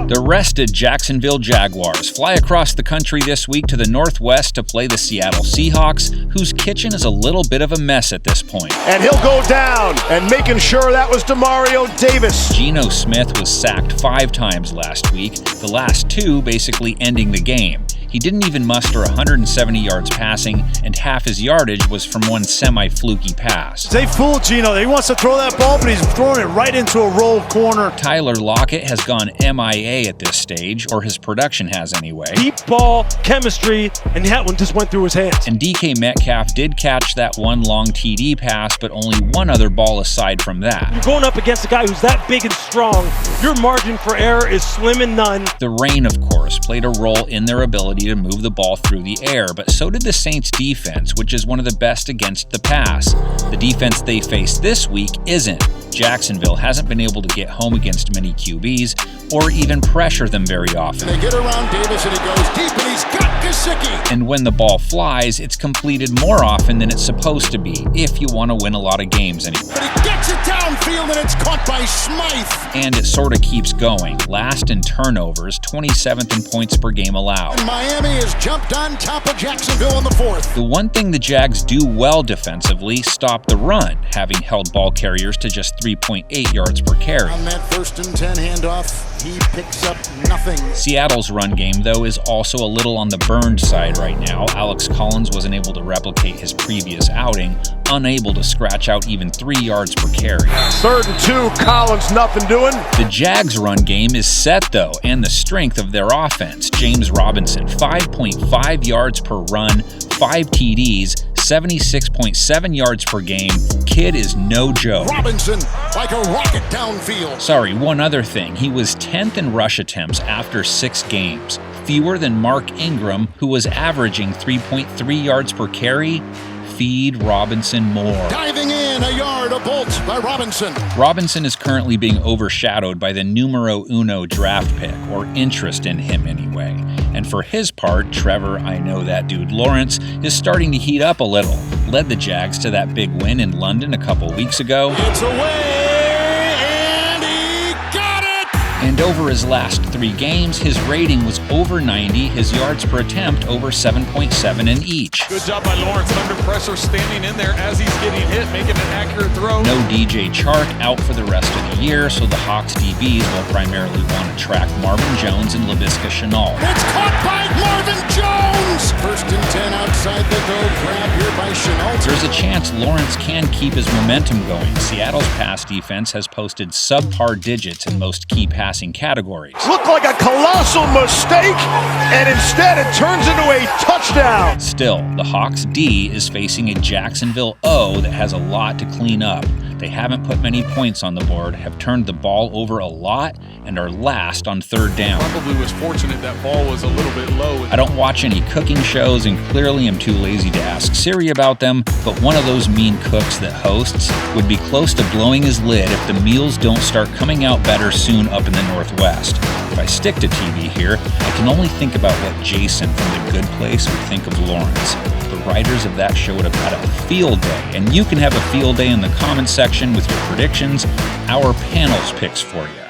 The rested Jacksonville Jaguars fly across the country this week to the Northwest to play the Seattle Seahawks, whose kitchen is a little bit of a mess at this point. And he'll go down, and making sure that was Demario Davis. Geno Smith was sacked 5 times last week, the last 2 basically ending the game. He didn't even muster 170 yards passing, and half his yardage was from one semi-fluky pass. They fooled Geno. He wants to throw that ball, but he's throwing it right into a roll corner. Tyler Lockett has gone MIA at this stage, or his production has anyway. Deep ball, chemistry, and that one just went through his hands. And DK Metcalf did catch that one long TD pass, but only one other ball aside from that. You're going up against a guy who's that big and strong. Your margin for error is slim and none. The rain, of course, played a role in their ability to move the ball through the air, but so did the Saints' defense, which is one of the best against the pass. The defense they face this week isn't. Jacksonville hasn't been able to get home against many QBs or even pressure them very often. They get around Davis and he goes deep and he's got Gesicki. And when the ball flies, it's completed more often than it's supposed to be, if you want to win a lot of games anyway. But he gets it downfield and it's caught by Smythe. And it sort of keeps going. Last in turnovers, 27th in points per game allowed. And Miami has jumped on top of Jacksonville in the 4th. The one thing the Jags do well defensively, stop the run, having held ball carriers to just 3.8 yards per carry. On that 1st and 10 handoff, he picks up nothing. Seattle's run game, though, is also a little on the burned side right now. Alex Collins wasn't able to replicate his previous outing, unable to scratch out even 3 yards per carry. 3rd and 2, Collins, nothing doing. The Jags' run game is set, though, and the strength of their offense. James Robinson, 5.5 yards per run, 5 TDs, 76.7 yards per game. Kid is no joke. Robinson like a rocket downfield. Sorry, one other thing. He was 10th in rush attempts after 6 games, fewer than Mark Ingram, who was averaging 3.3 yards per carry. Feed Robinson more. Diving in, a yard, a bolt by Robinson. Robinson is currently being overshadowed by the numero uno draft pick, or interest in him anyway. And for his part, Trevor, I know that dude Lawrence, is starting to heat up a little. Led the Jags to that big win in London a couple weeks ago. It's away, and he got it! And over his last 3 games, his rating was over 90, his yards per attempt over 7.7 in each. Good job by Lawrence under pressure, standing in there as he's getting hit, making an accurate throw. No DJ Chark out for the rest of the year, so the Hawks DBs will primarily want to track Marvin Jones and Laviska Shenault. It's caught by Marvin Jones! 1st and 10 outside the goal, grab here by Shenault. There's a chance Lawrence can keep his momentum going. Seattle's pass defense has posted subpar digits in most key passing categories. Looked like a colossal mistake, and instead it turns into a touchdown. Still, the Hawks D is facing a Jacksonville O that has a lot to clean up. They haven't put many points on the board, have turned the ball over a lot, and are last on 3rd down. Probably was fortunate that ball was a little bit low. I don't watch any cooking shows and clearly am too lazy to ask Siri about them, but one of those mean cooks that hosts would be close to blowing his lid if the meals don't start coming out better soon up in the Northwest. If I stick to TV here, I can only think about what Jason from The Good Place would think of Lawrence. The writers of that show would have had a field day, and you can have a field day in the comments section with your predictions, our panel's picks for you.